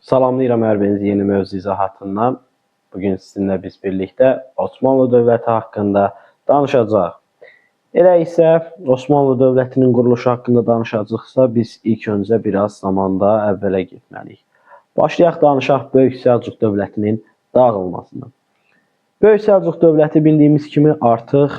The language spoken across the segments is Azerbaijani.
Salamlayıram hər birinizi yeni mövzu izahatından. Bugün sizinlə biz birlikdə Osmanlı dövləti haqqında danışacağıq. Elə isə Osmanlı dövlətinin quruluşu haqqında danışacaqsa, biz ilk öncə biraz zamanda əvvələ getməliyik. Başlayaq danışaq Böyük Səlcuq dövlətinin dağılmasından. Böyük Səlcuq dövləti bildiyimiz kimi artıq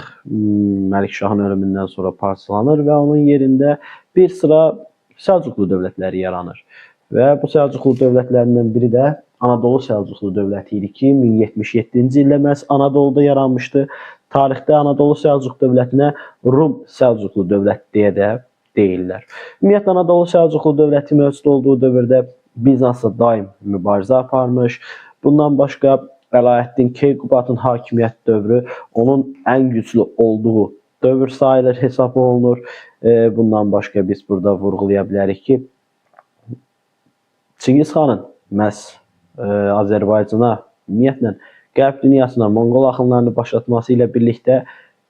Məlikşahın ölümündən sonra parçalanır və onun yerində bir sıra Səlcuqlu dövlətləri yaranır. Və bu Səlcuqlu dövlətlərindən biri də Anadolu Səlcuqlu dövləti idi ki, 1077-ci ildə məhz Anadoluda yaranmışdı. Tarixdə Anadolu Səlcuq dövlətinə Rum Səlcuqlu dövlət deyə də deyirlər. Ümumiyyətlə, Anadolu Səlcuqlu dövləti mövcud olduğu dövrdə Bizansla daim mübarizə aparmış. Bundan başqa Ələəddin Keykubatın hakimiyyət dövrü onun ən güclü olduğu dövr sayılır, hesab olunur. Bundan başqa biz burada vurğulaya bilərik ki, Çingiz xanın məhz Azərbaycana, ümumiyyətlə Qərb dünyasına Monqol axınlarını başlatması ilə birlikdə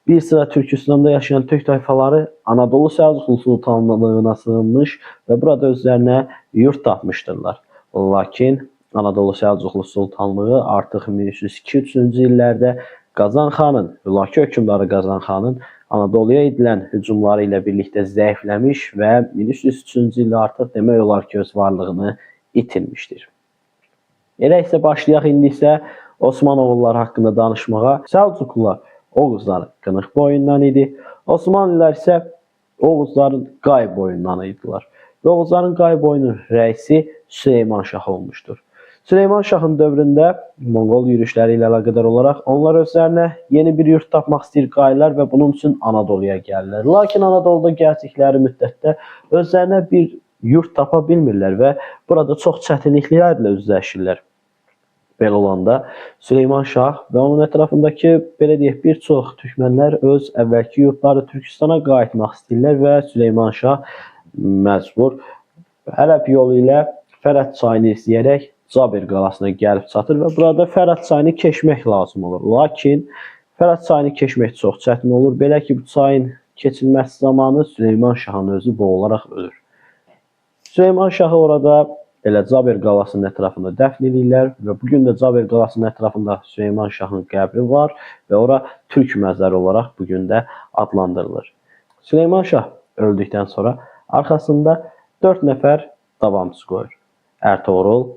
bir sıra Türkistanda yaşayan türk tayfaları Anadolu Səlcuqlu sultanlığına sığınmış və burada özlərinə yurt tapmışdırlar. Lakin Anadolu Səlcuqlu sultanlığı artıq 1302-13-cü illərdə Qazan xanın, Hülaki hökmdarı Qazan xanın Anadoluya edilən hücumları ilə birlikdə zəifləmiş və 1303-cü ildə artıq demək olar ki, öz varlığını itirmişdir. Elə isə başlayaq indi isə Osmanoğulları haqqında danışmağa. Səlcuqlular Oğuzların Qınıq boyundan idi. Osmanlılar isə Oğuzların Qay boyundan idilər. Və Oğuzların Qay boyunun rəisi Süleyman Şah olmuşdur. Süleyman Şahın dövründə Monqol yürüşləri ilə əlaqədar olaraq onlar özlərinə yeni bir yurt tapmaq istəyir Qaylar və bunun üçün Anadoluya gəlirlər. Lakin Anadoluda gəldikləri müddətdə özlərinə bir yurt tapa bilmirlər və burada çox çətinliklərlə üzləşirlər. Belə olanda Süleyman Şah və onun ətrafındakı, belə deyək, bir çox türkmənlər öz əvvəlki yurtları Türkistana qayıtmaq istəyirlər və Süleyman Şah məcbur Hələb yolu ilə Fərəd çayını izləyərək Cabir qalasına gəlib çatır və burada Fərəd çayını keçmək lazım olur. Lakin Fərəd çayını keçmək çox çətin olur. Belə ki, bu çayın keçilməsi zamanı Süleyman Şahın özü boğularaq ölür. Süleyman Şahı orada elə Cabir qalasının ətrafında dəfn edirlər və bugün də Cabir qalasının ətrafında Süleyman Şahın qəbri var və ora türk məzarı olaraq bugün də adlandırılır. Süleyman Şah öldükdən sonra arxasında 4 nəfər davamçı qoyur. Ertuğrul,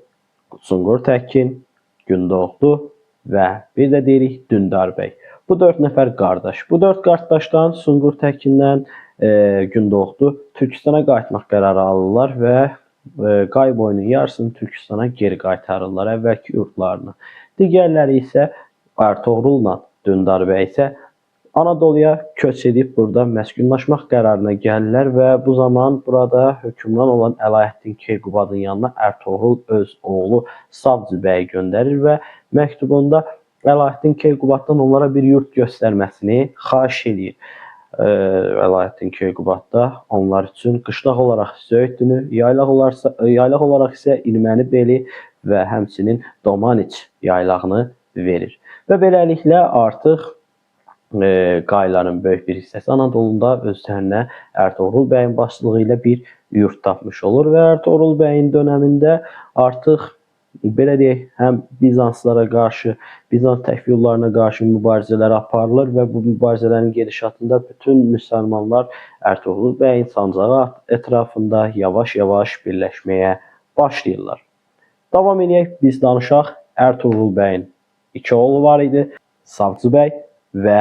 Sunqur Təkin, Gündoğdu və bir də deyirik Dündar bəy. Bu 4 nəfər qardaş. Bu 4 qardaşdan Sunqur Təkindən Gündoğdu Türkistana qayıtmaq qərarı alırlar və Qay boyunun yarısını Türkistana geri qaytarırlar, əvvəlki yurtlarını. Digərləri isə Ertuğrul'la Dündar bəy isə Anadoluya köç edib burada məskunlaşmaq qərarına gəlirlər və bu zaman burada hökmran olan Ələəddin Keykubatın yanına Ertuğrul öz oğlu Savcı bəyi göndərir və məktubunda Ələəddin Keykubatdan onlara bir yurt göstərməsini xahiş edir. Ələəddin Keykubat da onlar üçün qışlaq olaraq Söyüdünü, yaylaq olaraq isə İrməni beli və həmçinin Domaniç yaylağını verir. Və beləliklə artıq Qayların böyük bir hissəsi Anadoluda özlərinə Ertuğrul bəyin başçılığı ilə bir yurt tapmış olur və Ertuğrul bəyin dönəmində artıq belə deyək, həm Bizanslara qarşı, Bizans təkfirlərine qarşı mübarizələr aparılır və bu mübarizələrin gedişatında bütün müsəlmanlar Ertuğrul bəyin sancağı ətrafında yavaş-yavaş birləşməyə başlayırlar. Davam edək, biz danışaq. Ertuğrul bəyin 2 oğlu var idi, Savcı bəy və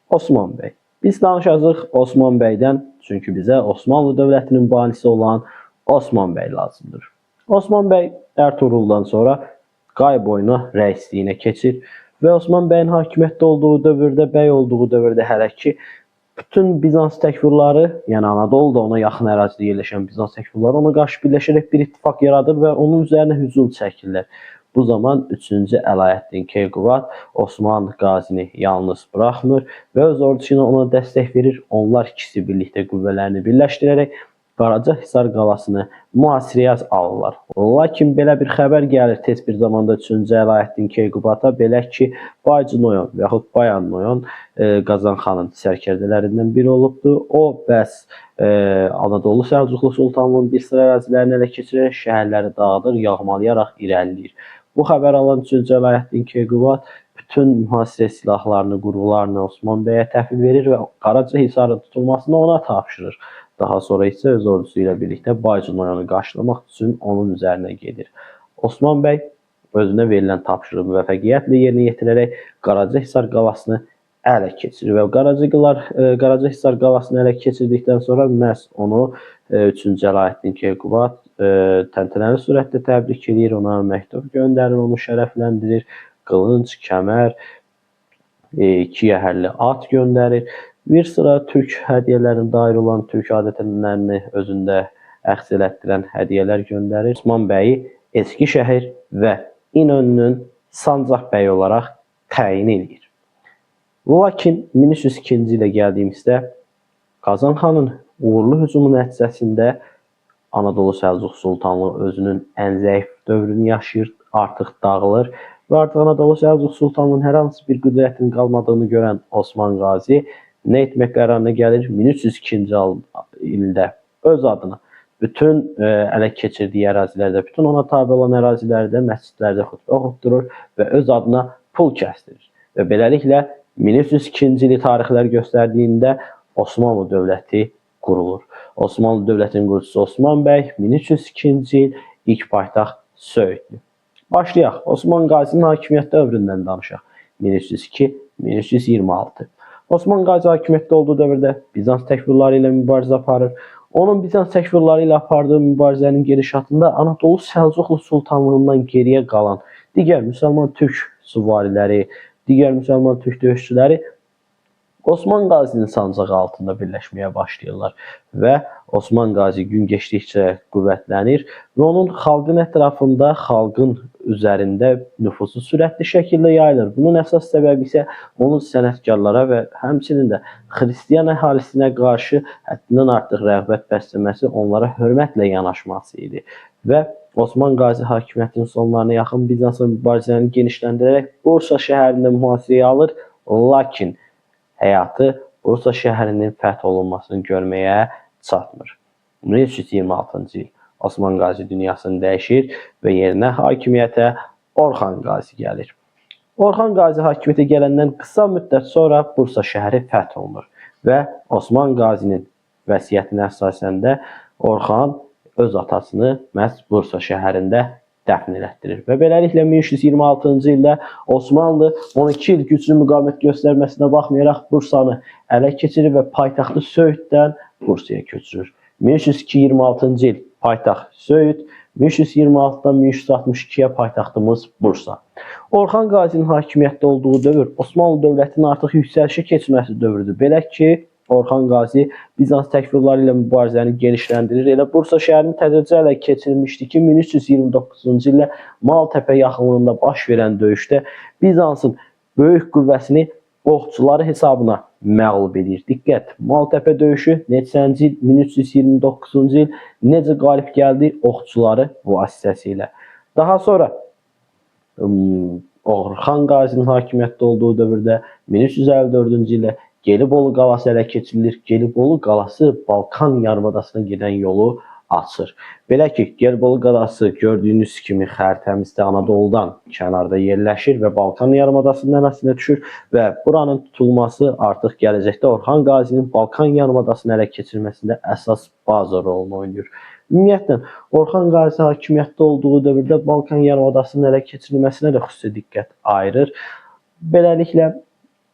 Osman bəy. Biz danışacağıq Osman bəydən, çünki bizə Osmanlı dövlətinin banisi olan Osman bəy lazımdır. Osman bəy Ertuğrul'dan sonra Qay boyuna rəisliyinə keçir və Osman bəyin hakimiyyətdə olduğu dövrdə, bəy olduğu dövrdə hələ ki, bütün Bizans təkfirləri, yəni Anadolu'da ona yaxın ərazidə yerləşən Bizans təkfirləri ona qarşı birləşərək bir ittifaq yaradır və onun üzərinə hücum çəkirlər. Bu zaman 3-cü Ələəddin Keykubat Osman Qazini yalnız buraxmır və öz ordusu ilə ona dəstək verir. Onlar ikisi birlikdə qüvvələrini birləşdirərək Qaracahisar qalasını mühasirəyə alırlar. Lakin belə bir xəbər gəlir tez bir zamanda 3-cü Əlaəddin Keyqubata, belə ki, Baycı-Noyon və yaxud Bayan-Noyon Qazanxanın sərkərdələrindən biri olubdur. O, bəs Anadolu Səlcuqlu Sultanlığının bir sıra ərazilərini ələ keçirərək şəhərləri dağıdır, yağmalayaraq irəliləyir. Bu xəbər alan 3-cü Əlaəddin Keyqubat bütün mühasirə silahlarını, qurğularını Osman bəyə təhvil verir və Qaracahisarın tutulmasını ona tapşırır. Daha sonra isə öz ordusu ilə birlikdə Baycı-Noyonu qarşılamaq üçün onun üzərinə gedir. Osman bəy özünə verilən tapşırığı müvəffəqiyyətlə yerinə yetirərək Qaracahisar qalasını ələ keçirir və Qaracahisar qalasını ələ keçirdikdən sonra məhz onu 3-cü Əlaəddin Keyqubat təntənəli surətdə təbrik edir, ona məktub göndərir, onu şərəfləndirir, qılınc, kəmər, 2 yəhərli at göndərir. Bir sıra türk hədiyyələrinə dair olan türk adət-ənənələrini özündə əks elətdirən hədiyyələr göndərir. Osman bəyi Eskişəhər və İnönünün Sancaq bəyi olaraq təyin edir. Lakin 1302-ci ilə gəldiyimizdə Qazanxanın uğurlu hücumu nəticəsində Anadolu Səlcuq Sultanlığı özünün ən zəif dövrünü yaşayır, artıq dağılır və artıq Anadolu Səlcuq Sultanlığının hər hansı bir qüdrətinin qalmadığını görən Osman Qazi nə etmək qərarına gəlir? 1302-ci ildə öz adına bütün ələ keçirdiyi ərazilərdə, bütün ona tabe olan ərazilərdə, məscidlərdə xutbə oxutdurur və öz adına pul kəsdirir. Və beləliklə 1302-ci ili tarixlər göstərdiyində Osmanlı dövləti qurulur. Osmanlı dövlətinin qurucusu Osman bəy 1302-ci il ilk paytaxt Söyüddür. Başlayaq. Osman Qazinin hakimiyyət dövründən danışaq. 1302-1326. Osman Qazi hakimiyyətdə olduğu dövrdə Bizans təkfirləri ilə mübarizə aparır. Onun Bizans təkfirləri ilə apardığı mübarizənin gedişatında Anadolu Səlcuqlu Sultanlığından geriyə qalan digər müsəlman türk süvariləri, digər müsəlman türk döyüşçüləri Osman Qazinin sancağı altında birləşməyə başlayırlar və Osman Qazi gün keçdikcə qüvvətlənir və onun xalqın ətrafında, xalqın üzərində nüfusu sürətli şəkildə yayılır. Bunun əsas səbəbi isə onun sənətkarlara və həmçinin də xristian əhalisinə qarşı həddindən artıq rəğbət bəsləməsi, onlara hörmətlə yanaşması idi. Və Osman Qazi hakimiyyətinin sonlarına yaxın Bizansla mübarizəni genişləndirərək Bursa şəhərində mühasirəyə alır, lakin həyatı Bursa şəhərinin fəth olunmasını görməyə çatmır. 1326-cı il Osman Qazi dünyasını dəyişir və yerinə hakimiyyətə Orxan Qazi gəlir. Orxan Qazi hakimiyyətə gələndən qısa müddət sonra Bursa şəhəri fəth olunur və Osman Qazinin vəsiyyətinə əsasən də Orxan öz atasını məhz Bursa şəhərində dəfn elətdirir. Və beləliklə 1326-cı ildə Osmanlı 12 il güclü müqavimət göstərməsinə baxmayaraq Bursanı ələ keçirir və paytaxtı Söyüddən Bursaya köçürür. 1326-cı il paytaxt Söyüd, 1326-dan 1362-yə paytaxtımız Bursa. Orxan Qazinin hakimiyyətdə olduğu dövr Osmanlı dövlətinin artıq yüksəlişə keçməsi dövrüdür. Belə ki, Orxan Qazi Bizans təkfirləri ilə mübarizəni genişləndirir. Elə Bursa şəhərini təzəcə ələ keçirmişdi ki, 1329-cu ildə Maltepe yaxınlığında baş verən döyüşdə Bizansın böyük qüvvəsini oxçuları hesabına məğlub edir. Diqqət, Maltepe döyüşü neçənci il? 1329-cu il necə qalib gəldi? Oxçuları vasitəsilə. Daha sonra Orxan Qazinin hakimiyyətdə olduğu dövrdə 1354-cü ildə Gelibolu qalası ələ keçirilir. Gelibolu qalası Balkan yarımadasına gedən yolu açır. Belə ki, Gelibolu qalası gördüyünüz kimi xəritəmizdə Anadoludan kənarda yerləşir və Balkan yarımadasının ərazisinə düşür və buranın tutulması artıq gələcəkdə Orxan Qazinin Balkan yarımadasını ələ keçirməsində əsas baza rolunu oynayır. Ümumiyyətlə, Orxan Qazi hakimiyyətdə olduğu dövrdə Balkan yarımadasının ələ keçirilməsinə də xüsusi diqqət ayırır. Beləliklə,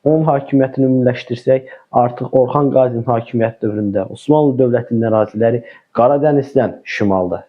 onun hakimiyyətini ümumiləşdirsək, artıq Orxan Qazinin hakimiyyət dövründə Osmanlı dövlətinin əraziləri Qaradənizdən şimalda,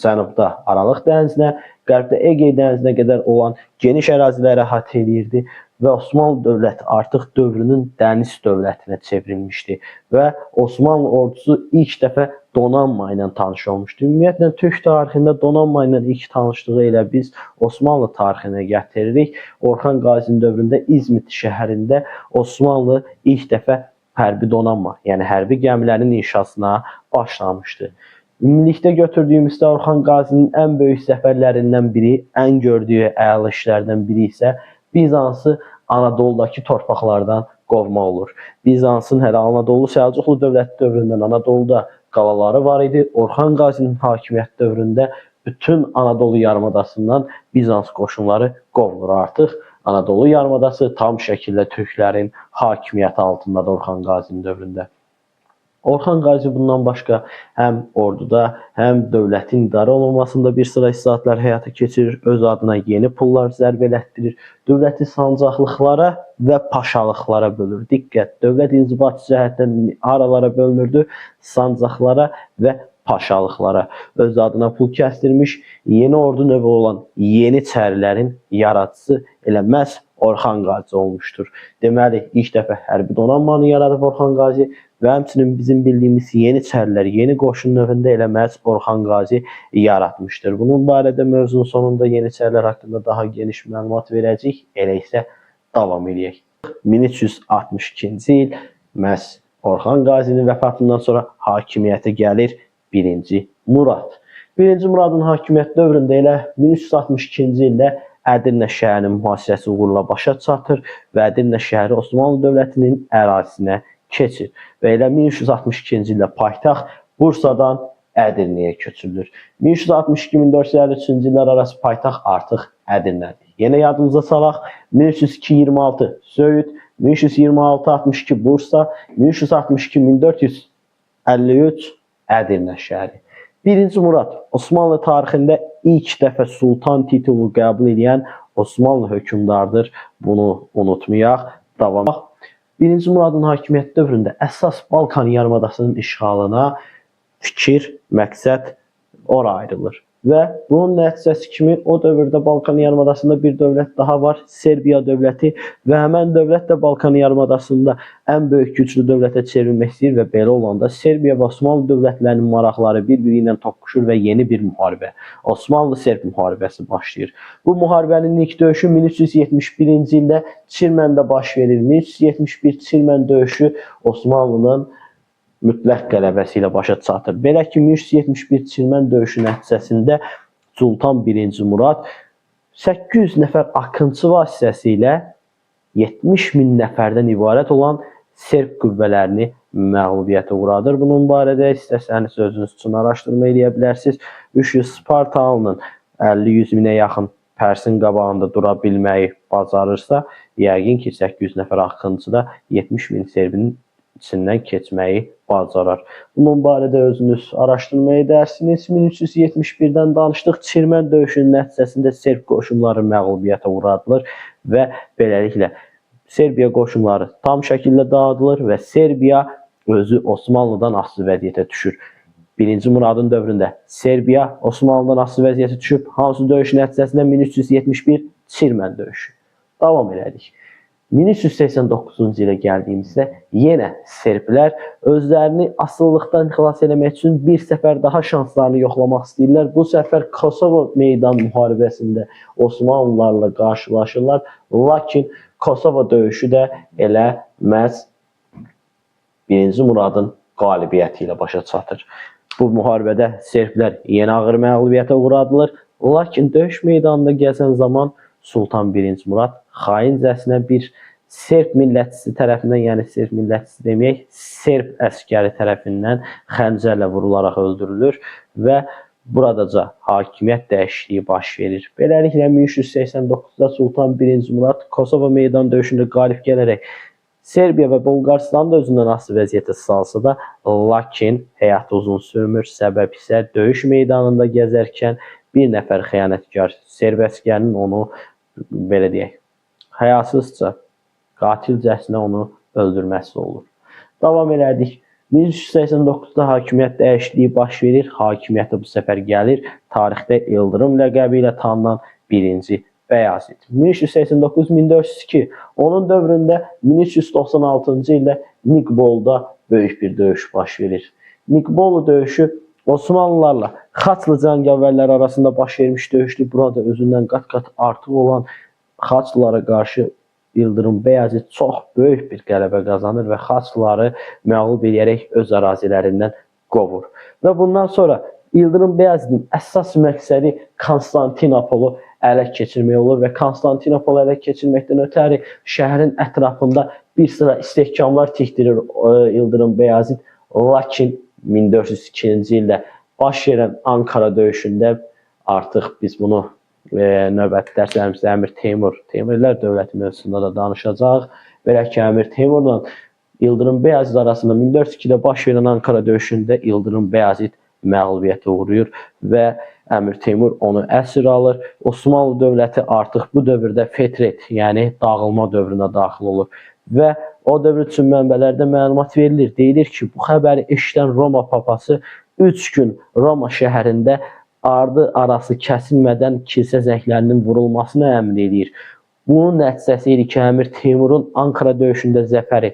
cənubda Aralıq dənizinə, qərbdə Egey dənizinə qədər olan geniş əraziləri əhatə edirdi və Osmanlı dövləti artıq dövrünün dəniz dövlətinə çevrilmişdi və Osmanlı ordusu ilk dəfə donanma ilə tanış olmuşdu. Ümumiyyətlə, Türk tarixində donanma ilə ilk tanışlığı ilə biz Osmanlı tarixinə gətiririk. Orxan Qazinin dövründə İzmit şəhərində Osmanlı ilk dəfə hərbi donanma, yəni hərbi gəmilərin inşasına başlamışdı. Ümumilikdə götürdüyümüzdə Orxan Qazinin ən böyük zəfərlərindən biri, ən gördüyü əla işlərdən biri isə Bizansı Anadoludakı torpaqlardan qovma olur. Bizansın hələ Anadolu Səlcuqlu dövləti dövründən Anadoluda qalaları var idi. Orxan Qazinin hakimiyyət dövründə bütün Anadolu yarımadasından Bizans qoşunları qovulur artıq. Anadolu yarımadası tam şəkildə türklərin hakimiyyəti altındadır Orxan Qazinin dövründə. Orxan Qazi bundan başqa həm orduda, həm dövlətin idarə olunmasında bir sıra islahatlar həyata keçirir, öz adına yeni pullar zərb elətdirir, dövləti sancaqlıqlara və paşalıqlara bölür. Diqqət, dövlət inzibati cəhətdən aralara bölünürdü, sancaqlara və paşalıqlara. Öz adına pul kəsdirmiş, yeni ordu növü olan Yeni Çərilərin yaradıcısı elə məhz Orxan Qazi olmuşdur. Deməli, ilk dəfə hərbi donanmanı yaradıb Orxan Qazi və həmçinin bizim bildiyimiz Yeni Çərilər, yeni qoşun növündə elə məhz Orxan Qazi yaratmışdır. Bunun barədə mövzunun sonunda Yeni Çərilər haqqında daha geniş məlumat verəcəyik. Elə isə davam edək. 1362-ci il məhz Orxan Qazinin vəfatından sonra hakimiyyətə gəlir 1-ci Murad. 1-ci Muradın hakimiyyət dövründə elə 1362-ci ildə Ədirnə şəhərinin mühasirəsi uğurla başa çatır və Ədirnə şəhəri Osmanlı dövlətinin ərazisinə keçir. Və elə 1362-ci ildə paytaxt Bursadan Ədirnəyə köçürülür. 1362-1453-cü illər arası paytaxt artıq Ədirnədir. Yenə yadımıza salaq, 1302-26 Söyüd, 1326-62 Bursa, 1362-1453 Ədirnə şəhəri. 1-ci Murad Osmanlı tarixində ilk dəfə sultan titulu qəbul edən Osmanlı hökmdarıdır. Bunu unutmayaq. Davam. 1-ci Muradın hakimiyyət dövründə əsas Balkan yarımadasının işğalına fikir, məqsəd ora ayrılır. Və bunun nəticəsi kimi o dövrdə Balkan yarımadasında bir dövlət daha var, Serbiya dövləti və həmən dövlət də Balkan yarımadasında ən böyük güclü dövlətə çevrilmək istəyir və belə olanda Serbiya və Osmanlı dövlətlərinin maraqları bir-biri ilə toqquşur və yeni bir müharibə, Osmanlı-Serb müharibəsi başlayır. Bu müharibənin ilk döyüşü 1371-ci ildə Çirməndə baş verir. 1371 Çirmən döyüşü Osmanlının mütləq qələbəsi ilə başa çatır. Belə ki, 1371 Çirmən döyüşü nəticəsində Sultan 1-ci Murad 800 nəfər akıncı vasitəsilə 70.000 nəfərdən ibarət olan Serb qüvvələrini məğlubiyyətə uğradır. Bunun barədə istəsəniz özünüz üçün araşdırma edə bilərsiniz. 300 Spartalının 50-100 minə yaxın Pərsin qabağında dura bilməyi bacarırsa, yəqin ki, 800 nəfər akıncı da 70.000 Serbinin içindən keçməyi bacarar. Bunun barədə özünüz araşdırma edərsiniz. 1371-dən danışdıq. Çirmən döyüşünün nəticəsində Serb qoşunları məğlubiyyətə uğradılır və beləliklə Serbiya qoşunları tam şəkildə dağıdılır və Serbiya özü Osmanlıdan asılı vəziyyətə düşür. 1-ci Muradın dövründə Serbiya Osmanlıdan asılı vəziyyətə düşüb. Hansı döyüş nəticəsində 1371 Çirmən döyüşü. Davam elədik. 1389-cu ilə gəldiyimizdə yenə Serblər özlərini asılılıqdan xilas eləmək üçün bir səfər daha şanslarını yoxlamaq istəyirlər. Bu səfər Kosovo meydan müharibəsində Osmanlılarla qarşılaşırlar. Lakin Kosovo döyüşü də elə məhz 1-ci Muradın qalibiyyəti ilə başa çatır. Bu müharibədə Serblər yenə ağır məğlubiyyətə uğradılır. Lakin döyüş meydanında gəzən zaman Sultan 1-ci Murad xaincəsinə bir Serb millətçisi tərəfindən, yəni Serb millətçisi deməyək, Serb əskəri tərəfindən xəncərlə vurularaq öldürülür və buradaca hakimiyyət dəyişikliyi baş verir. Beləliklə 1389-da Sultan 1-ci Murad Kosovo meydan döyüşündə qalib gələrək Serbiya və Bolqarıstan da özündən asılı vəziyyətə salsa da, lakin həyat uzun sürmür. Səbəb isə döyüş meydanında gəzərkən bir nəfər xəyanətkar Serb əskərinin onu, belə deyək, həyasızca, qatilcəsinə onu öldürməsi olur. Davam elədik. 1389-da hakimiyyət dəyişikliyi baş verir. Hakimiyyətə bu səfər gəlir tarixdə İldırım ləqəbi ilə tanınan 1-ci Bəyazid. 1389-1402. Onun dövründə 1396-cı ildə Niqbolda böyük bir döyüş baş verir. Niqbolu döyüşü Osmanlılarla Xaçlı cəngavərlər arasında baş vermiş döyüşdür. Burada özündən qat-qat artıq olan Xaçlılara qarşı Yıldırım Bəyazıt çox böyük bir qələbə qazanır və xaçları məğlub edərək öz ərazilərindən qovur. Və bundan sonra Yıldırım Bəyazıtın əsas məqsədi Konstantinopolu ələ keçirmək olur və Konstantinopolu ələ keçirməkdən ötəri şəhərin ətrafında bir sıra istehkamlar tikdirir Yıldırım Bəyazıt. Lakin 1402-ci ildə baş verən Ankara döyüşündə artıq biz bunu növbəti dərslərimizdə Əmir Teymurilər dövləti mövzusunda da danışacağıq. Belə ki, Əmir Teymurla Yıldırım Bəyazıt arasında 1402-də baş verən Ankara döyüşündə Yıldırım Bəyazıt məğlubiyyətə uğrayır və Əmir Teymur onu əsir alır. Osmanlı dövləti artıq bu dövrdə fetret, yəni dağılma dövrünə daxil olur və o dövr üçün mənbələrdə məlumat verilir. Deyilir ki, bu xəbəri eşidən Roma papası 3 gün Roma şəhərində ardı arası kəsilmədən kilsə zənglərinin vurulmasını əmr edir. Bunun nəticəsi idi ki, Əmir Teymurun Ankara döyüşündə zəfəri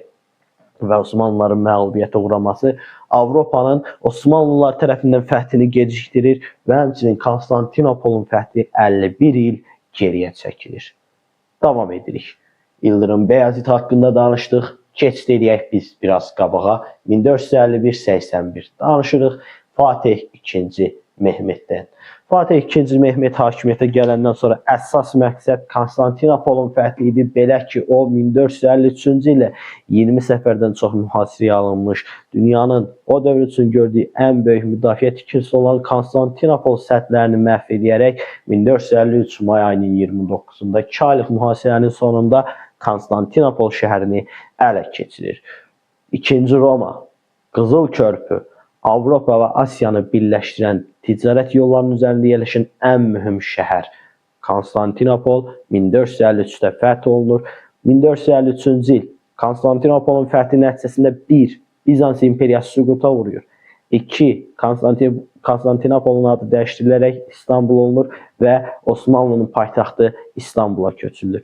və Osmanlıların məğlubiyyətə uğraması Avropanın Osmanlılar tərəfindən fəthini gecikdirir və həmçinin Konstantinopolun fəthi 51 il geriyə çəkilir. Davam edirik. Yıldırım Bəyazıt haqqında danışdıq. Keçid edək biz biraz qabağa. 1451-81 danışırıq Fatih II Mehmetdən. Fatih II Mehmet hakimiyyətə gələndən sonra əsas məqsəd Konstantinopolun fəthi idi. Belə ki, o 1453-cü ilə 20 səfərdən çox mühasirəyə alınmış, dünyanın o dövr üçün gördüyü ən böyük müdafiə tikintisi olan Konstantinopol sədlərini məhv edərək 1453 may ayının 29-da 2 aylıq mühasirənin sonunda Konstantinopol şəhərini ələ keçirir. İkinci Roma, Qızıl Körpü, Avropa və Asiyanı birləşdirən ticarət yollarının üzərində yerləşən ən mühüm şəhər Konstantinopol 1453-də fəth olunur. 1453-cü il Konstantinopolun fəthi nəticəsində 1. Bizans imperiyası süquta uğrayır. 2. Konstantinopolun adı dəyişdirilərək İstanbul olunur və Osmanlının paytaxtı İstanbula köçürülür.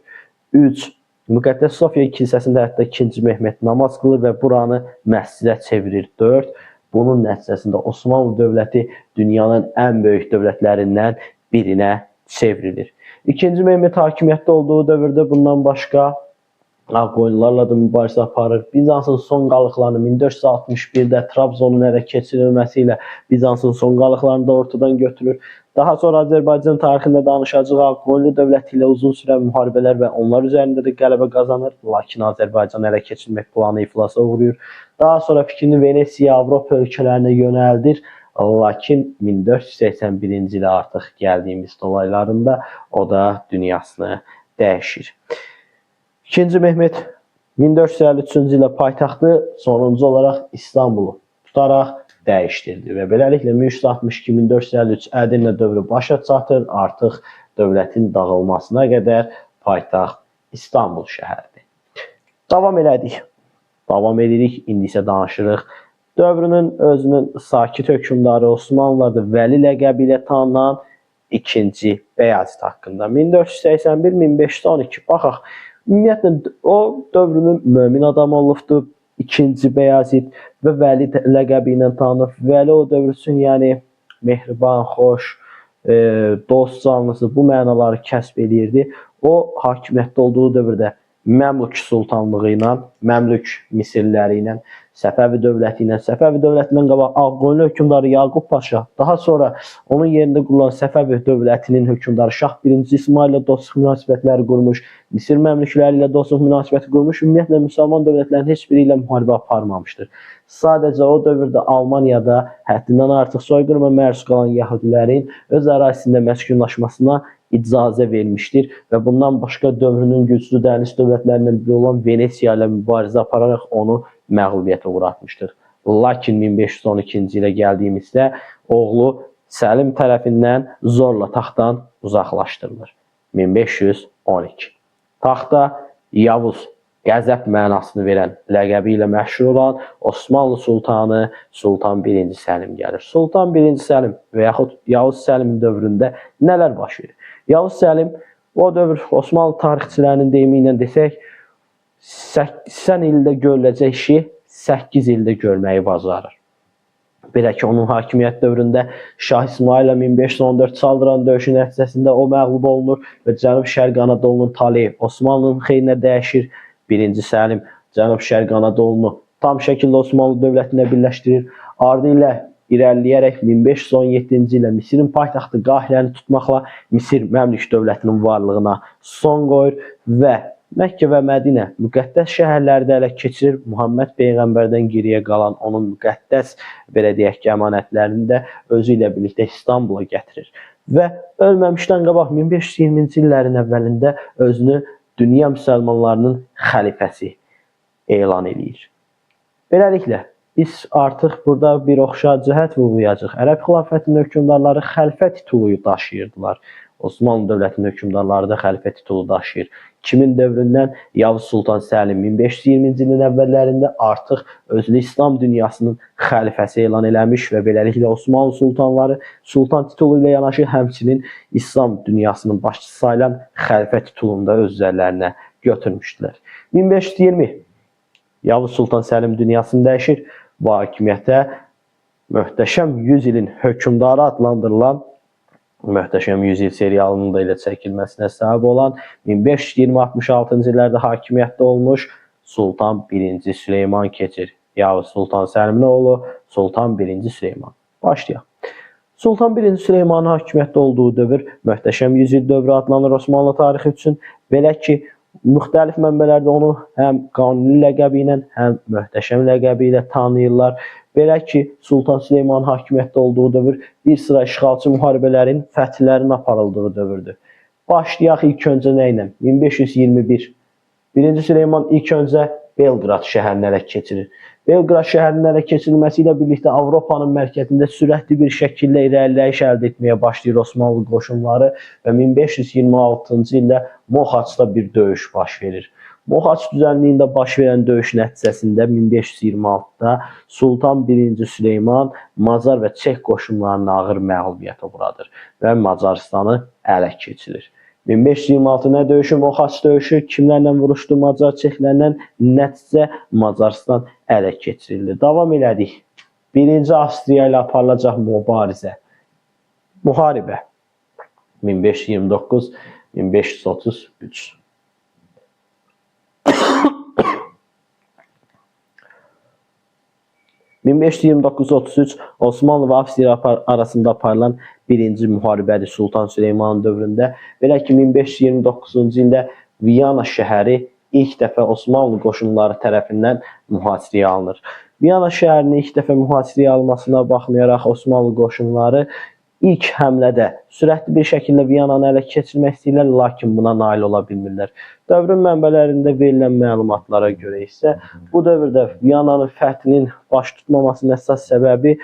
3. Müqəddəs Sofiya kilsəsində hətta 2. Mehmet namaz qılır və buranı məscidə çevirir. 4. Bunun nəticəsində Osmanlı dövləti dünyanın ən böyük dövlətlərindən birinə çevrilir. 2. Mehmet hakimiyyətdə olduğu dövrdə bundan başqa Ağqoyunlularla da mübarizə aparır. Bizansın son qalıqlarını 1461-də Trabzonun ələ keçirilməsi ilə Bizansın son qalıqlarını da ortadan götürür. Daha sonra Azərbaycan tarixində danışacaq Ağqoyunlu dövləti ilə uzun sürən müharibələr və onlar üzərində də qələbə qazanır. Lakin Azərbaycan ələ keçirmək planı iflasa uğrayır. Daha sonra fikrini Venesiya, Avropa ölkələrinə yönəldir. Lakin 1481-ci ilə artıq gəldiyimiz dolaylarında o da dünyasını dəyişir. 2. Mehmet 1453-cü ilə paytaxtı sonuncu olaraq İstanbulu tutaraq dəyişdirdi və beləliklə 1362-1453 Ədirnə dövrü başa çatır. Artıq dövlətin dağılmasına qədər paytaxt İstanbul şəhəridir. Davam elədik. Davam edirik. İndi isə danışırıq. Dövrünün özünün sakit hökmdarı Osmanlılarda Vəli ləqəbi ilə tanınan 2. Bəyazıt haqqında. 1481-1512 baxaq. Ümumiyyətlə, o dövrünün mömin adamı olubdur. 2. Bəyazıt və Vəli ləqəbi ilə tanınır. Vəli o dövr üçün yəni mehriban, xoş, dost canlısı bu mənaları kəsb edirdi. O hakimiyyətdə olduğu dövrdə Məmlük sultanlığı ilə, Məmlük Misirləri ilə, Səfəvi dövləti ilə, Səfəvi dövlətindən qabaq Ağqoyunlu hökmdarı Yaqub Paşa, daha sonra onun yerində qurulan Səfəvi dövlətinin hökmdarı Şah 1. İsmail ilə dostluq münasibətləri qurmuş, Misir məmlükləri ilə dostluq münasibəti qurmuş, ümumiyyətlə müsəlman dövlətlərin heç biri ilə müharibə aparmamışdır. Sadəcə o dövrdə Almaniyada həddindən artıq soyqırıma məruz qalan yəhudilərin öz ərazisində məskunlaşmasına icazə vermişdir və bundan başqa dövrünün güclü dəniz dövlətlərindən biri olan Venesiya ilə mübarizə apararaq onu məğlubiyyətə uğratmışdır. Lakin 1512-ci ilə gəldiyimizdə oğlu Səlim tərəfindən zorla taxtdan uzaqlaşdırılır. 1512. Taxta Yavuz, qəzəb mənasını verən ləqəbi ilə məşhur olan Osmanlı sultanı Sultan 1. Səlim gəlir. Sultan 1. Səlim və yaxud Yavuz Səlimin dövründə nələr baş verir? Yavuz Səlim o dövr Osmanlı tarixçilərinin deyimi ilə desək 80 ildə görüləcək işi 8 ildə görməyi bacarır. Belə ki, onun hakimiyyət dövründə Şah İsmaillə 1514 saldıran döyüşü nəticəsində o məğlub olunur və Cənub-Şərq Anadolunun taleyi Osmanlının xeyrinə dəyişir. 1-ci Səlim Cənub-Şərq Anadolunu tam şəkildə Osmanlı dövlətinə birləşdirir. Ardı ilə irəliləyərək 1517-ci ildə Misirin paytaxtı Qahirəni tutmaqla Misir Məmlük dövlətinin varlığına son qoyur və Məkkə və Mədinə müqəddəs şəhərləri də ələ keçirir. Muhammed Peyğəmbərdən geriyə qalan onun müqəddəs, belə deyək ki, əmanətlərini də özü ilə birlikdə İstanbula gətirir. Və ölməmişdən qabaq 1520-ci illərin əvvəlində özünü dünya müsəlmanlarının xəlifəsi elan edir. Beləliklə, biz artıq burada bir oxşar cəhət vurğulayacağıq. Ərəb xilafətinin hökmdarları xəlifə titulu daşıyırdılar. Osmanlı dövlətinin hökmdarları da xəlifə titulu daşıyır. Kimin dövründən? Yavuz Sultan Səlim 1520-ci ilin əvvəllərində artıq özünü İslam dünyasının xəlifəsi elan eləmiş və beləliklə Osmanlı sultanları sultan titulu ilə yanaşı həmçinin İslam dünyasının başçısı sayılan xəlifə titulunu da öz üzərlərinə götürmüşdülər. 1520 Yavuz Sultan Səlim dünyasını dəyişir. Bu hakimiyyətə Möhtəşəm 100 ilin hökmdarı adlandırılan Möhtəşəm 100 il serialının da ilə çəkilməsinə səbəb olan 1520-66-cı illərdə hakimiyyətdə olmuş Sultan 1-ci Süleyman keçir. Yavuz Sultan Səlimin oğlu Sultan 1-ci Süleyman. Başlayaq. Sultan 1-ci Süleymanın hakimiyyətdə olduğu dövr Möhtəşəm 100 il dövrü adlanır Osmanlı tarixi üçün. Belə ki, müxtəlif mənbələrdə onu həm Qanuni ləqəbi ilə, həm Möhtəşəm ləqəbi ilə tanıyırlar. Belə ki, Sultan Süleymanın hakimiyyətdə olduğu dövr bir sıra işğalçı müharibələrin, fətihlərin aparıldığı dövrdür. Başlayaq ilk öncə nə ilə? 1521. 1-ci Süleyman ilk öncə Belqrad şəhərini ələ keçirir. Belqrad şəhərinin ələ keçirilməsi ilə birlikdə Avropanın mərkəzində sürətli bir şəkildə irəliləyiş əldə etməyə başlayır Osmanlı qoşunları və 1526-cı ildə Mohaçda bir döyüş baş verir. Mohaç düzənliyində baş verən döyüş nəticəsində 1526-da Sultan 1-ci Süleyman Macar və Çex qoşunlarını ağır məğlubiyyətə uğradır və Macaristanı ələ keçirir. 1526 nə döyüşü? Mohaç döyüşü. Kimlərlə vuruşdu? Macar Çexlərlə. Nəticə Macaristan ələ keçirildi. Davam elədik. 1-ci Avstriya ilə aparılacaq mübarizə. Müharibə 1529-1533. 1529-33 Osmanlı və Avstriya arasında aparılan birinci müharibədir Sultan Süleymanın dövründə. Belə ki, 1529-cu ildə Viyana şəhəri ilk dəfə Osmanlı qoşunları tərəfindən mühasirəyə alınır. Viyana şəhərinin ilk dəfə mühasirəyə alınmasına baxmayaraq Osmanlı qoşunları ilk həmlədə sürətli bir şəkildə Viyananı ələ keçirmək istəyirlər, lakin buna nail ola bilmirlər. Dövrün mənbələrində verilən məlumatlara görə isə bu dövrdə Viyananın fəthinin baş tutmamasının əsas səbəbi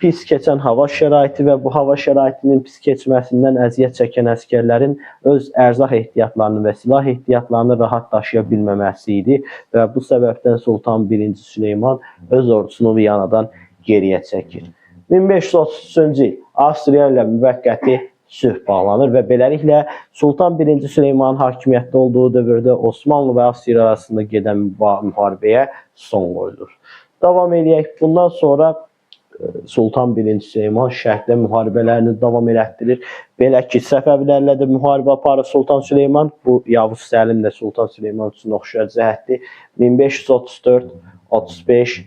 pis keçən hava şəraiti və bu hava şəraitinin pis keçməsindən əziyyət çəkən əskərlərin öz ərzaq ehtiyatlarını və silah ehtiyatlarını rahat daşıya bilməməsi idi və bu səbəbdən Sultan 1-ci Süleyman öz ordusunu Viyanadan geriyə çəkir. 1533-cü il Avstriya ilə müvəqqəti sülh bağlanır və beləliklə Sultan 1-ci Süleymanın hakimiyyətdə olduğu dövrdə Osmanlı və Avstriya arasında gedən müharibəyə son qoyulur. Davam edək. Bundan sonra Sultan 1-ci Süleyman şərqdə müharibələrini davam elətdirir. Belə ki, Səfəvilərlə də müharibə aparır Sultan Süleyman. Bu Yavuz Səlim də Sultan Süleyman üçün oxşar cəhətdir. 1534, 35,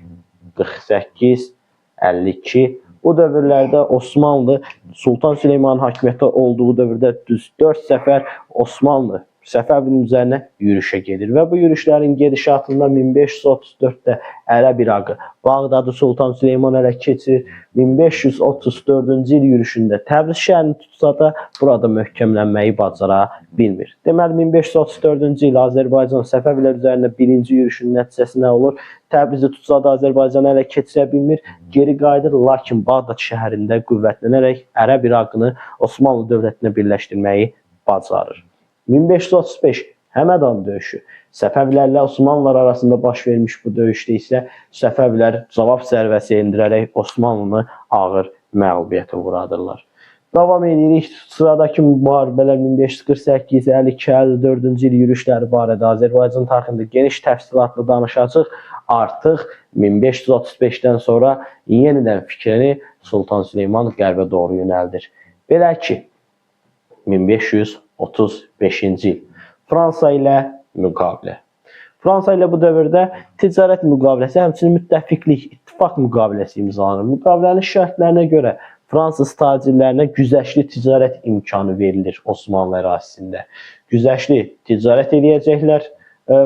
48, 52 bu dövrlərdə Osmanlı Sultan Süleymanın hakimiyyətdə olduğu dövrdə düz 4 səfər Osmanlı Səfəvinin üzərinə yürüşə gedir və bu yürüşlərin gedişatında 1534-də Ərəb İraqı Bağdadı Sultan Süleyman ələ keçirir. 1534-cü il yürüşündə Təbriz şəhərini tutsa da burada möhkəmlənməyi bacara bilmir. Deməli 1534-cü il Azərbaycan Səfəvilər üzərində birinci yürüşün nəticəsi nə olur? Təbrizi tutsa da Azərbaycanı ələ keçirə bilmir, geri qayıdır, lakin Bağdad şəhərində qüvvətlənərək Ərəb İraqını Osmanlı dövlətinə birləşdirməyi bacarır. 1535 Həmədan döyüşü. Səfəvilərlə Osmanlılar arasında baş vermiş bu döyüşdə isə Səfəvilər cavab zərbəsi endirərək Osmanlını ağır məğlubiyyətə uğradırlar. Davam edirik. Sıradakı müharibələr 1548-52-54-cü il yürüşləri barədə Azərbaycan tarixində geniş təfsilatlı danışacağıq. Artıq 1535-dən sonra yenidən fikrini Sultan Süleyman qərbə doğru yönəldir. Belə ki, 1535-ci il Fransa ilə müqavilə. Fransa ilə bu dövrdə ticarət müqaviləsi, həmçinin müttəfiqlik, ittifaq müqaviləsi imzalanır. Müqavilənin şərtlərinə görə Fransız tacirlərinə güzəştli ticarət imkanı verilir Osmanlı ərazisində. Güzəştli ticarət edəcəklər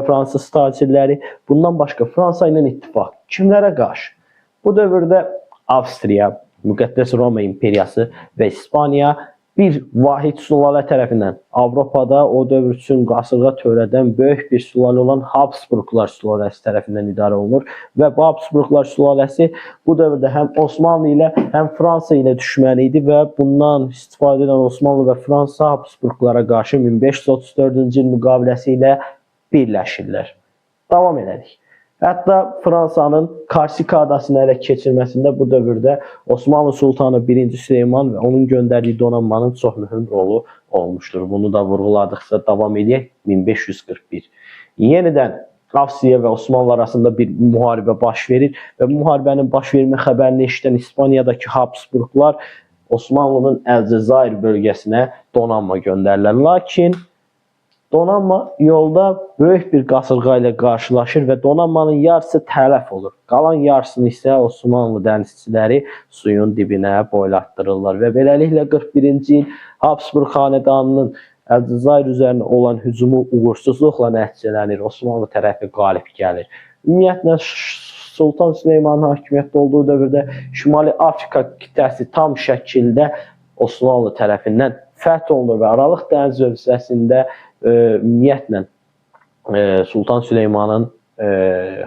Fransız tacirləri. Bundan başqa Fransa ilə ittifaq kimlərə qarşı? Bu dövrdə Avstriya, Müqəddəs Roma İmperiyası və İspaniya bir vahid sülalə tərəfindən Avropada o dövr üçün qasırğa törədən böyük bir sülalə olan Habsburglar sülaləsi tərəfindən idarə olunur və bu Habsburglar sülaləsi bu dövrdə həm Osmanlı ilə, həm Fransa ilə düşməni idi və bundan istifadə edən Osmanlı və Fransa Habsburglara qarşı 1534-cü il müqaviləsi ilə birləşirlər. Davam edərik. Hətta Fransanın Karsika adasını ələ keçirməsində bu dövrdə Osmanlı Sultanı 1-ci Süleyman və onun göndərdiyi donanmanın çox mühüm rolu olmuşdur. Bunu da vurğuladıqca davam edək. 1541. Yenidən Avstriya və Osmanlı arasında bir müharibə baş verir və bu müharibənin baş vermə xəbərini eşidən İspaniyadakı Habsburglar Osmanlının Əlcəzair bölgəsinə donanma göndərirlər. Lakin donanma yolda böyük bir qasırğa ilə qarşılaşır və donanmanın yarısı tələf olur. Qalan yarısını isə Osmanlı dənizçiləri suyun dibinə boylatdırırlar və beləliklə 41-ci il Habsburg xanədanının Əlcəzair üzərinə olan hücumu uğursuzluqla nəticələnir. Osmanlı tərəfi qalib gəlir. Ümumiyyətlə Sultan Süleymanın hakimiyyətdə olduğu dövrdə Şimali Afrika qitəsi tam şəkildə Osmanlı tərəfindən fəth olunur və Aralıq dəniz hövzəsində ümumiyyətlə Sultan Süleymanın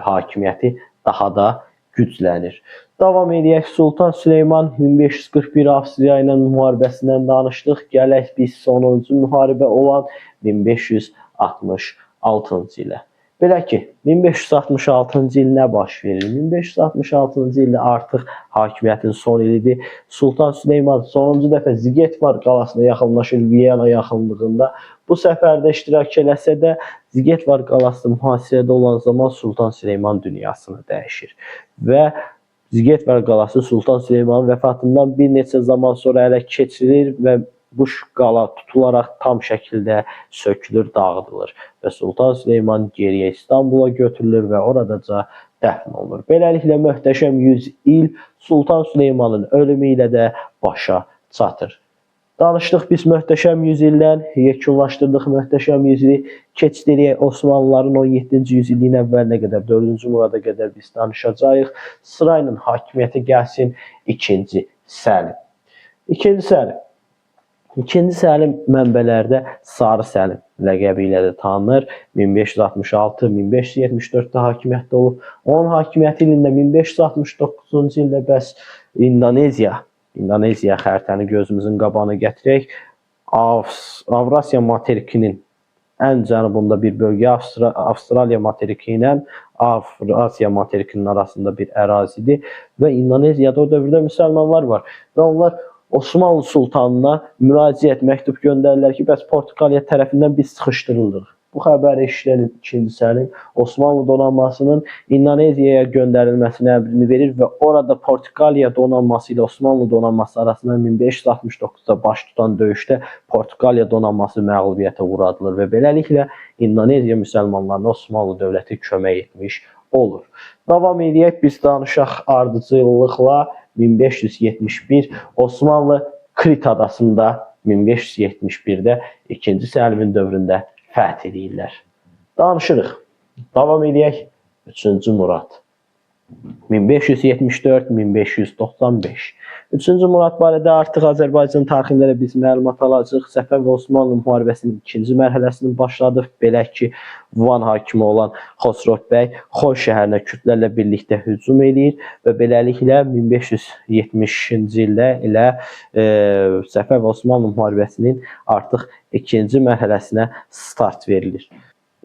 hakimiyyəti daha da güclənir. Davam edək. Sultan Süleyman 1541 Avstriya ilə müharibəsindən danışdıq. Gələk biz sonuncu müharibə olan 1566-cı ilə. Belə ki, 1566-cı il nə baş verir? 1566-cı ildə artıq hakimiyyətin son ilidir. Sultan Süleyman sonuncu dəfə Zigetvar qalasına yaxınlaşır, Viyana yaxınlığında. Bu səfərdə iştirak eləsə də Zigetvar qalası mühasirədə olan zaman Sultan Süleyman dünyasını dəyişir. Və Zigetvar qalası Sultan Süleymanın vəfatından bir neçə zaman sonra ələ keçirilir və bu qala tutularaq tam şəkildə sökülür, dağıdılır və Sultan Süleyman geriyə İstanbula götürülür və oradaca dəfn olunur. Beləliklə möhtəşəm 100 il Sultan Süleymanın ölümü ilə də başa çatır. Danışdıq biz möhtəşəm 100 ildən, yekunlaşdırdıq möhtəşəm 100 ili. Keçdik Osmanlıların 17-ci yüzilliyin əvvəlinə qədər, 4-cü Murada qədər biz danışacağıq. Sırayla hakimiyyətə gəlsin 2-ci Səlim. 2-ci Səlim. İkinci Səlim mənbələrdə Sarı Səlim ləqəbi ilə də tanınır. 1566-1574-də hakimiyyətdə olub. Onun hakimiyyəti ilində 1569-cu ildə bəs İndoneziya xəritəni gözümüzün qabağına gətirək. Avrasiya materikinin ən cənubunda bir bölgə, Avstraliya materiki ilə Avrasiya materikinin arasında bir ərazidir və İndoneziyada o dövrdə müsəlmanlar var və onlar Osmanlı sultanına müraciət məktub göndərirlər ki, bəs Portuqaliya tərəfindən biz sıxışdırıldıq. Bu xəbəri eşidən 2-ci Səlim Osmanlı donanmasının İndoneziyaya göndərilməsini əmrini verir və orada Portuqaliya donanması ilə Osmanlı donanması arasında 1569-da baş tutan döyüşdə Portuqaliya donanması məğlubiyyətə uğradılır və beləliklə İndoneziya müsəlmanlarına Osmanlı dövləti kömək etmiş olur. Davam edək biz danışaq ardıcıllıqla 1571 Osmanlı Krit adasında 1571-də 2-ci Səlimin dövründə fəth edirlər. Danışırıq. Davam edək. 3-cü Murad. 1574-1595. 3-cü Murad barədə artıq Azərbaycan tarixində biz məlumat alacağıq. Səfəv və Osmanlı müharibəsinin 2-ci mərhələsini başladıq. Belə ki, Van hakimi olan Xosrov bəy Xoy şəhərinə kütlərlə birlikdə hücum edir və beləliklə 1570-ci ildə elə Səfəv və Osmanlı müharibəsinin artıq 2-ci mərhələsinə start verilir.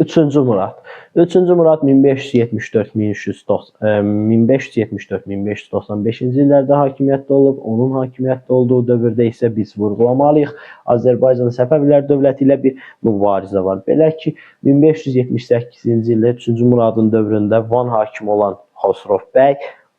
3-cü Murad. 3-cü Murad 1574-1595-ci illərdə hakimiyyətdə olub. Onun hakimiyyətdə olduğu dövrdə isə biz vurğulamalıyıq. Azərbaycan Səfəvilər dövləti ilə bir mübarizə var. Belə ki, 1578-ci ildə 3-cü Muradın dövründə Van hakimi olan Xosrov bəy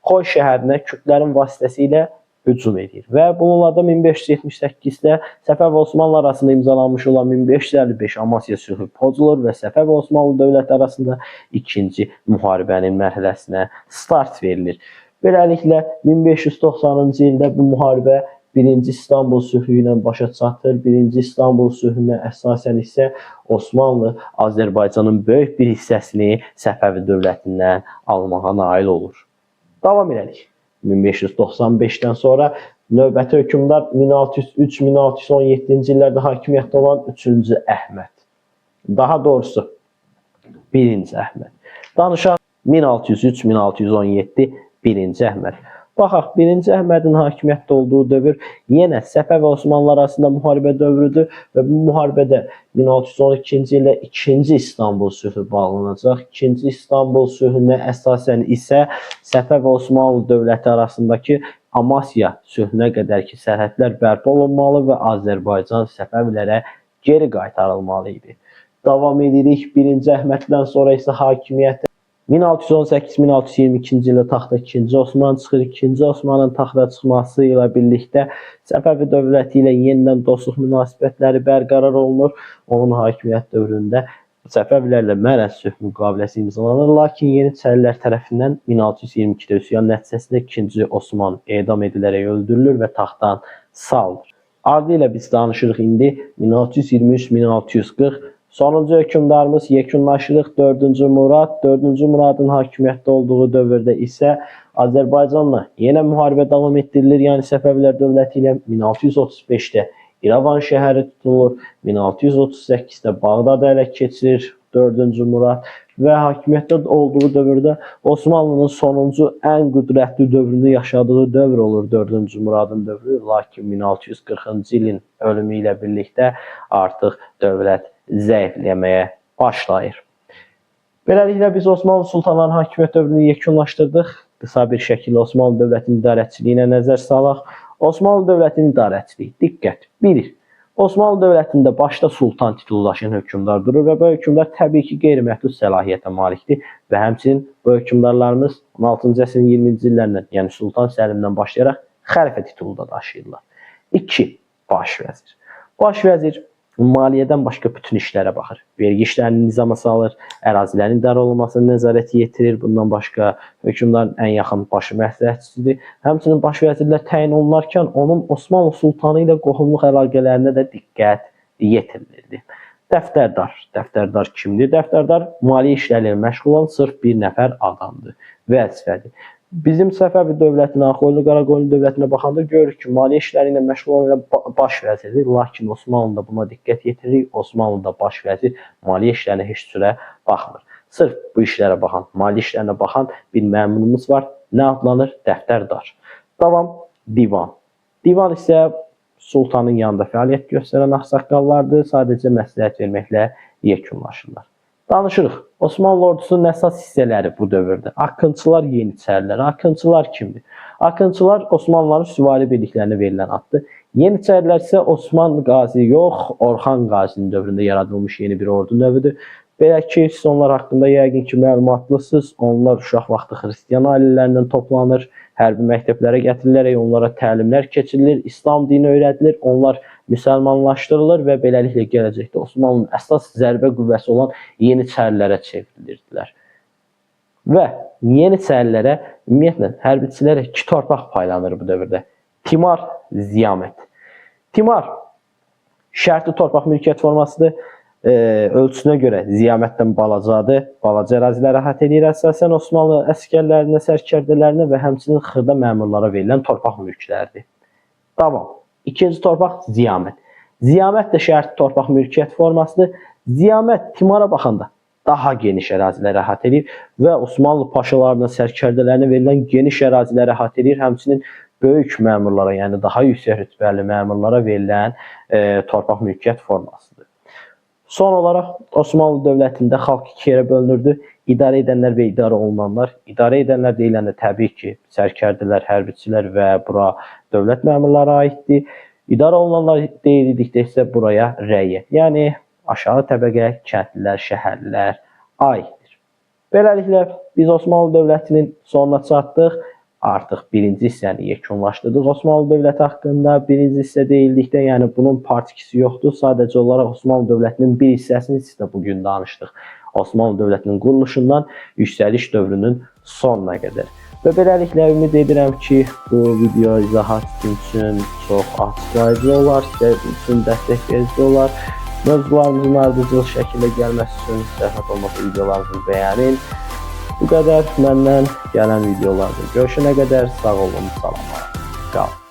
Xoy şəhərinə kürdlərin vasitəsilə hücum edir. Və bununla da 1578-də Səfəv və Osmanlı arasında imzalanmış olan 1555 Amasya sülhü pozulur və Səfəv və Osmanlı dövləti arasında ikinci müharibənin mərhələsinə start verilir. Beləliklə 1590-cı ildə bu müharibə 1-ci İstanbul sülhü ilə başa çatır. 1-ci İstanbul sülhünə əsasən isə Osmanlı Azərbaycanın böyük bir hissəsini Səfəvi dövlətindən almağa nail olur. Davam edirik. 1595-dən sonra növbəti hökmdar 1603-1617-ci illərdə hakimiyyətdə olan 3-cü Əhməd. Daha doğrusu 1-ci Əhməd. Danışaq 1603-1617 1-ci Əhməd. Baxaq, 1-ci Əhmədin hakimiyyətdə olduğu dövr yenə Səfəv və Osmanlı arasında müharibə dövrüdür və bu müharibədə 1612-ci ildə 2-ci İstanbul sülhü bağlanacaq. 2-ci İstanbul sülhünə əsasən isə Səfəv və Osmanlı dövləti arasındakı Amasya sülhünə qədərki sərhədlər bərpa olunmalı və Azərbaycan Səfəvlərə geri qaytarılmalı idi. Davam edirik. 1-ci Əhməddən sonra isə hakimiyyətə 1618-1622-ci ildə taxta 2-ci Osman çıxır. 2-ci Osmanın taxta çıxması ilə birlikdə Səfəvi dövləti ilə yenidən dostluq münasibətləri bərqərar olunur. Onun hakimiyyət dövründə Səfəvilərlə Mərəz sülh müqaviləsi imzalanır, lakin Yeniçərilər tərəfindən 1622-də üsyan nəticəsində 2-ci Osman edam edilərək öldürülür və taxtdan salınır. Ardı ilə biz danışırıq indi 1623-1640. Sonuncu hökmdarımız yekunlaşırıq 4-cü Murad. 4-cü Muradın hakimiyyətdə olduğu dövrdə isə Azərbaycanla yenə müharibə davam etdirilir. Yəni Səfəvilər dövləti ilə 1635-də İrəvan şəhəri tutulur. 1638-də Bağdad ələ keçirir 4-cü Murad və hakimiyyətdə olduğu dövrdə Osmanlının sonuncu ən qüdrətli dövrünü yaşadığı dövr olur 4-cü Muradın dövrü. Lakin 1640-cı ilin ölümü ilə birlikdə artıq dövlət zəifləməyə başlayır. Beləliklə biz Osmanlı sultanlarının hakimiyyət dövrünü yekunlaşdırdıq. Qısa bir şəkildə Osmanlı dövlətinin idarəçiliyinə nəzər salaq. Osmanlı dövlətinin idarəçiliyi. Diqqət. 1. Osmanlı dövlətində başda sultan titulu daşıyan hökmdar durur və bu hökmdar təbii ki, qeyri-məhdud səlahiyyətə malikdir və həmçinin bu hökmdarlarımız 16-cı əsrin 20-ci illərindən, yəni Sultan Səlimdən başlayaraq xəlifə titulu da daşıyırlar. 2. Baş vəzir. Baş vəzir maliyyədən başqa bütün işlərə baxır. Vergi işlərini nizama salır, ərazilərin idarə olunmasına nəzarəti yetirir. Bundan başqa hökmdarın ən yaxın baş məsləhətçisidir. Həmçinin baş vəzirlər təyin olunarkən onun Osmanlı sultanı ilə qohumluq əlaqələrinə də diqqət yetirilirdi. Dəftərdar. Dəftərdar kimdir? Dəftərdar maliyyə işləri ilə məşğul olan sırf bir nəfər adamdır, vəzifədir. Bizim Səfəvi dövlətinə, Ağqoyunlu Qaraqoyunlu dövlətinə baxanda görürük ki, maliyyə işləri ilə məşğul olan baş vəzirdir. Lakin Osmanlıda buna diqqət yetiririk. Osmanlıda baş vəzir maliyyə işlərinə heç cürə baxmır. Sırf bu işlərə baxan, maliyyə işlərinə baxan bir məmurumuz var. Nə adlanır? Dəftərdar. Davam, divan. Divan isə sultanın yanında fəaliyyət göstərən ağsaqqallardır. Sadəcə məsləhət verməklə yekunlaşırlar. Danışırıq. Osmanlı ordusunun əsas hissələri bu dövrdə. Akıncılar, Yeniçərilər. Akıncılar kimdir? Akıncılar Osmanlıların süvari birliklərinə verilən addır. Yeniçərilər isə Osman Qazi yox, Orxan Qazinin dövründə yaradılmış yeni bir ordu növüdür. Belə ki, siz onlar haqqında yəqin ki, məlumatlısınız. Onlar uşaq vaxtı xristiyan ailələrindən toplanır, hərbi məktəblərə gətirilərək onlara təlimlər keçirilir, İslam dini öyrədilir, onlar müsəlmanlaşdırılır və beləliklə gələcəkdə Osmanlının əsas zərbə qüvvəsi olan Yeniçərilərə çevrilirdilər. Və Yeniçərilərə ümumiyyətlə hərbiçilərə 2 torpaq paylanır bu dövrdə. Timar, Ziyamət. Timar şərtli torpaq mülkiyyət formasıdır. Ölçüsünə görə Ziyamətdən balacadır. Balaca əraziləri əhatə edir. Əsasən Osmanlı əsgərlərinə, sərkərdələrinə və həmçinin xırda məmurlara verilən torpaq mülkləridir. Davam. İkinci torpaq Ziyamət. Ziyamət də şərtli torpaq mülkiyyət formasıdır. Ziyamət Timara baxanda daha geniş əraziləri əhatə edir və Osmanlı paşalarına, sərkərdələrinə verilən geniş əraziləri əhatə edir. Həmçinin böyük məmurlara, yəni daha yüksək rütbəli məmurlara verilən torpaq mülkiyyət formasıdır. Son olaraq Osmanlı dövlətində xalq iki yerə bölünürdü. İdarə edənlər və idarə olunanlar. İdarə edənlər deyiləndə təbii ki, sərkərdələr, hərbiçilər və bura dövlət məmurları aiddir. İdarə olunanlar deyildikdə isə buraya rəiyyət, yəni aşağı təbəqə, kəndlilər, şəhərlilər aiddir. Beləliklə biz Osmanlı dövlətinin sonuna çatdıq. Artıq birinci hissəni yekunlaşdırdıq Osmanlı dövləti haqqında. Birinci hissə deyildikdə, yəni bunun part 2-si yoxdur. Sadəcə olaraq Osmanlı dövlətinin bir hissəsini sizə bugün danışdıq. Osmanlı dövlətinin quruluşundan yüksəliş dövrünün sonuna qədər. Və beləliklə ümid edirəm ki, bu video izahat üçün çox açıqlayıcı olar, sizə üçün dəstək verici olar. Mövzularımızın ardıcıl şəkildə gəlməsi üçün zəhmət olmasa videolarımızı bəyənin. Bu qədər məndən gələn videolarda görüşənə qədər sağ olun, salamlar. Qalın.